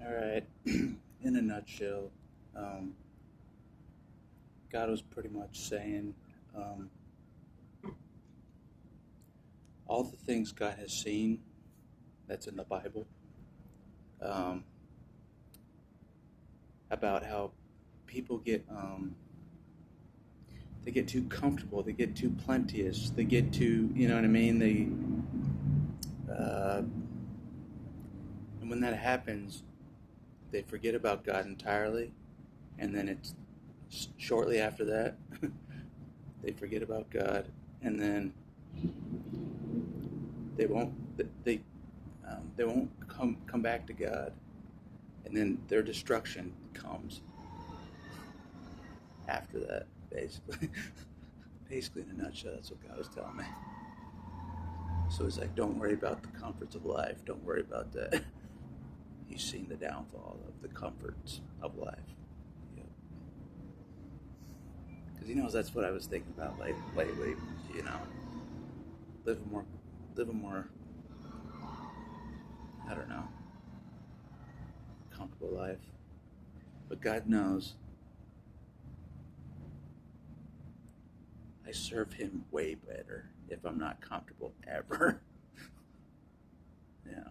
All right. In a nutshell, um, God was pretty much saying um, all the things God has seen that's in the Bible um, about how people they get too comfortable, they get too plentious, they get too, you know what I mean? And when that happens, they forget about God entirely, and then it's shortly after that they forget about God, and then they won't they they won't come back to God, and then their destruction comes after that. Basically, basically in a nutshell, that's what God was telling me. So it's like, don't worry about the comforts of life. Don't worry about that. He's seen the downfall of the comforts of life. Because he knows that's what I was thinking about lately. You know, live a more, I don't know, comfortable life. But God knows I serve him way better if I'm not comfortable ever. Yeah.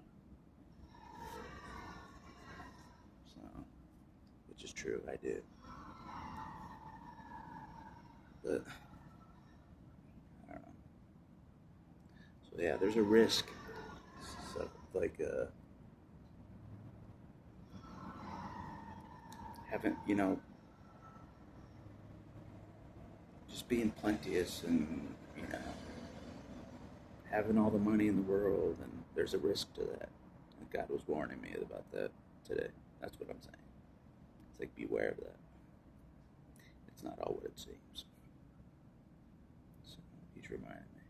So, which is true, I do. But I don't know. So yeah, there's a risk. So like having just being plenteous and having all the money in the world, and there's a risk to that. And God was warning me about that today. That's what I'm saying. It's like, beware of that. It's not all what it seems. So he's reminding me.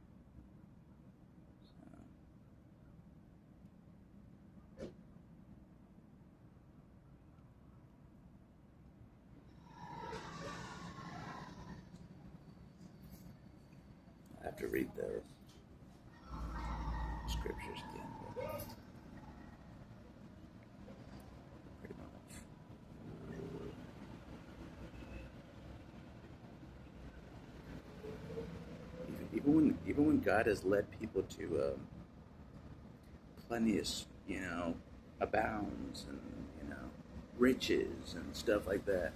So, I have to read the scriptures again, but pretty much. Even when God has led people to plenteous, abounds and riches and stuff like that,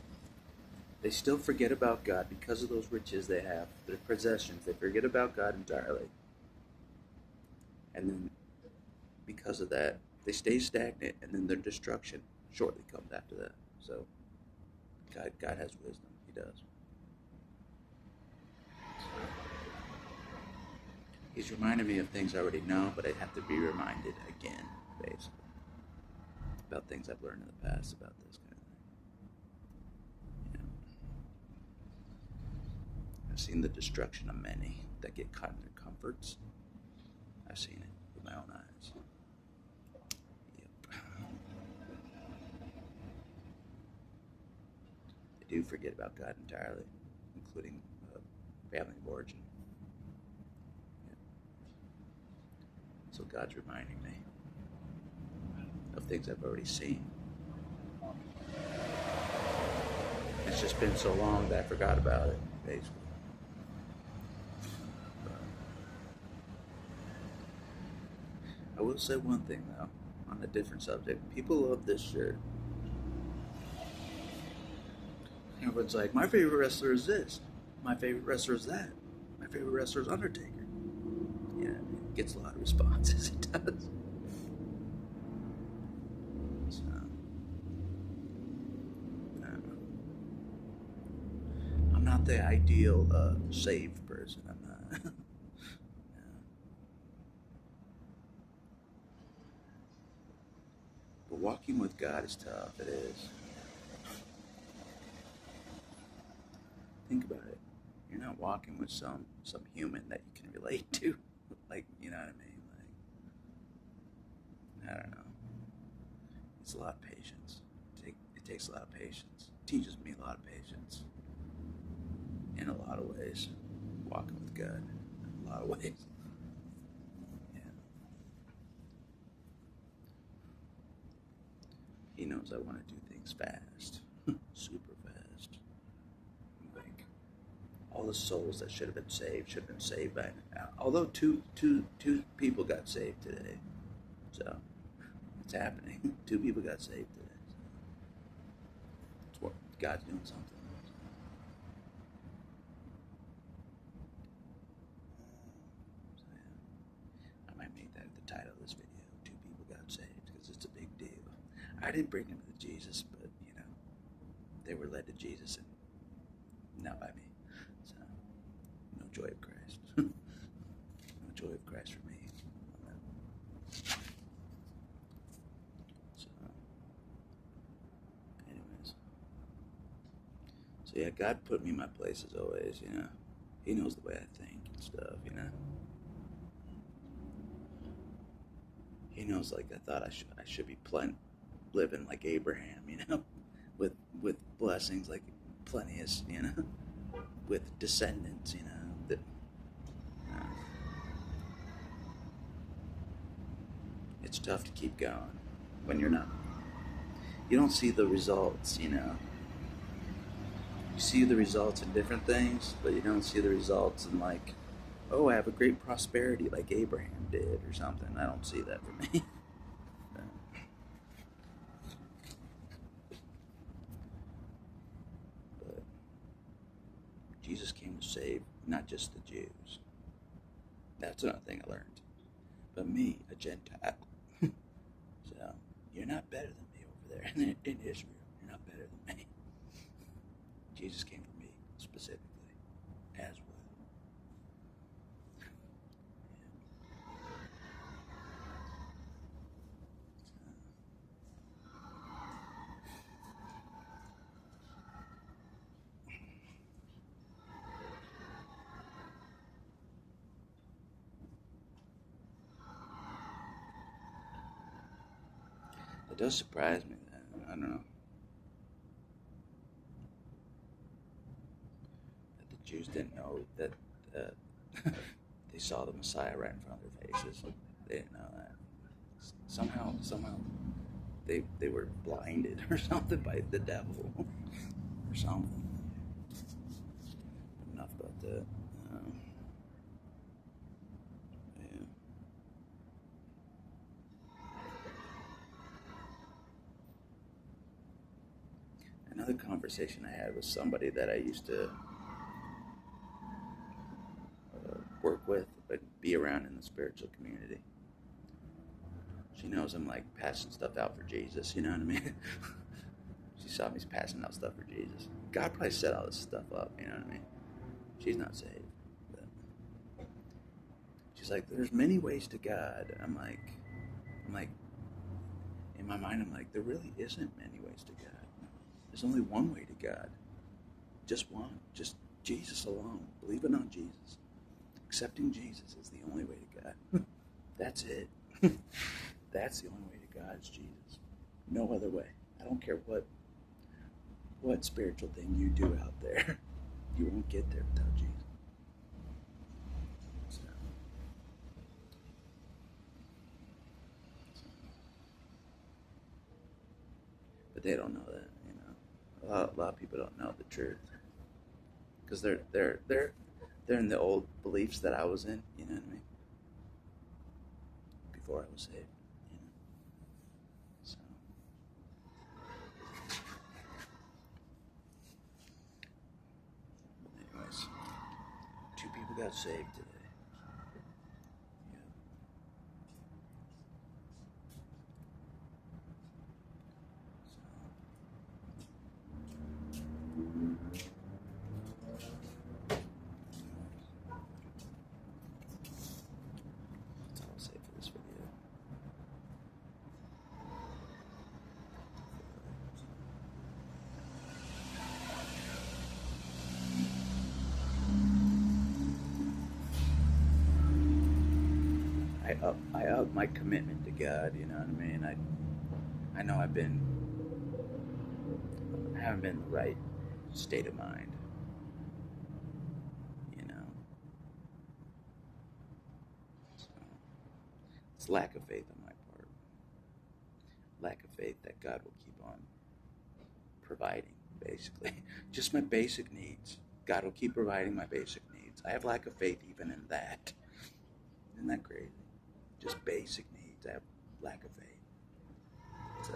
they still forget about God because of those riches they have, their possessions. They forget about God entirely, and then because of that, they stay stagnant, and then their destruction shortly comes after that. So, God has wisdom. He does. He's reminding me of things I already know, but I have to be reminded again, basically, about things I've learned in the past about this kind of thing. I've seen the destruction of many that get caught in their comforts. I've seen it with my own eyes. Yep. They do forget about God entirely, including family of origin. So God's reminding me of things I've already seen. It's just been so long that I forgot about it, basically. I will say one thing, though, on a different subject. People love this shirt. Everyone's like, my favorite wrestler is this. My favorite wrestler is that. My favorite wrestler is Undertaker. Yeah, it gets a lot of responses. It does. So, I don't know. I'm not the ideal saved person. I'm not. Yeah. But walking with God is tough. It is. Think about it. You're not walking with some human that you can relate to. Like, you know what I mean? Like, I don't know. It's a lot of patience. It takes a lot of patience. It teaches me a lot of patience. In a lot of ways. Walking with God. In a lot of ways. Yeah. He knows I want to do things fast, super fast. Like all the souls that should have been saved by now. Although two people got saved today, so it's happening. Two people got saved today. So it's what God's doing something. So, yeah. I might make that the title of this video. Two people got saved because it's a big deal. I didn't bring them to Jesus, but they were led to Jesus and not by me. So, no joy of Christ. No joy of Christ for me. So, anyways. So yeah, God put me in my place as always, He knows the way I think and stuff. He knows, like, I thought I should be living like Abraham, with blessings like plentious, with descendants, that uh, it's tough to keep going when you don't see the results, You see the results in different things, but you don't see the results in, like, oh, I have a great prosperity like Abraham did or something. I don't see that for me. But Jesus came to save not just the Jews. That's another thing I learned. But me, a Gentile. So, you're not better than me over there in Israel. You're not better than me. Jesus came for me specifically as well. It does surprise me that, I don't know, that the Jews didn't know that they saw the Messiah right in front of their faces. They didn't know that. Somehow they were blinded or something by the devil or something. Enough about that. Yeah. Another conversation I had with somebody that I used to work with, but be around in the spiritual community. She knows I'm, like, passing stuff out for Jesus, you know what I mean? She saw me passing out stuff for Jesus. God probably set all this stuff up, you know what I mean? She's not saved. But she's like, there's many ways to God. I'm like, in my mind, I'm like, there really isn't many ways to God. There's only one way to God. Just one. Just Jesus alone. Believing on Jesus. Accepting Jesus is the only way to God. That's it. That's the only way to God is Jesus. No other way. I don't care what spiritual thing you do out there. You won't get there without Jesus. So, but they don't know that, A lot of people don't know the truth because they're in the old beliefs that I was in. You know what I mean? Before I was saved. So, anyways, two people got saved today. Yeah. That's all I'll say for this video. I up my commitment to God. You know what I mean? I know I haven't been in the right state of mind. So it's lack of faith on my part. lack of faith that God will keep on providing, basically. Just my basic needs. God will keep providing my basic needs. I have lack of faith even in that. Isn't that crazy? Just basic needs. I have lack of faith. So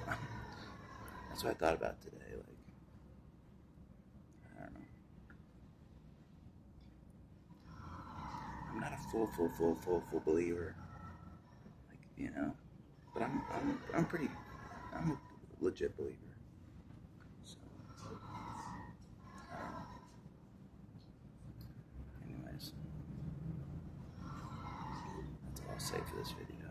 that's what I thought about today. Like, I don't know. I'm not a full believer. Like, but I'm pretty. I'm a legit believer. So, anyways, that's all I'll say for this video.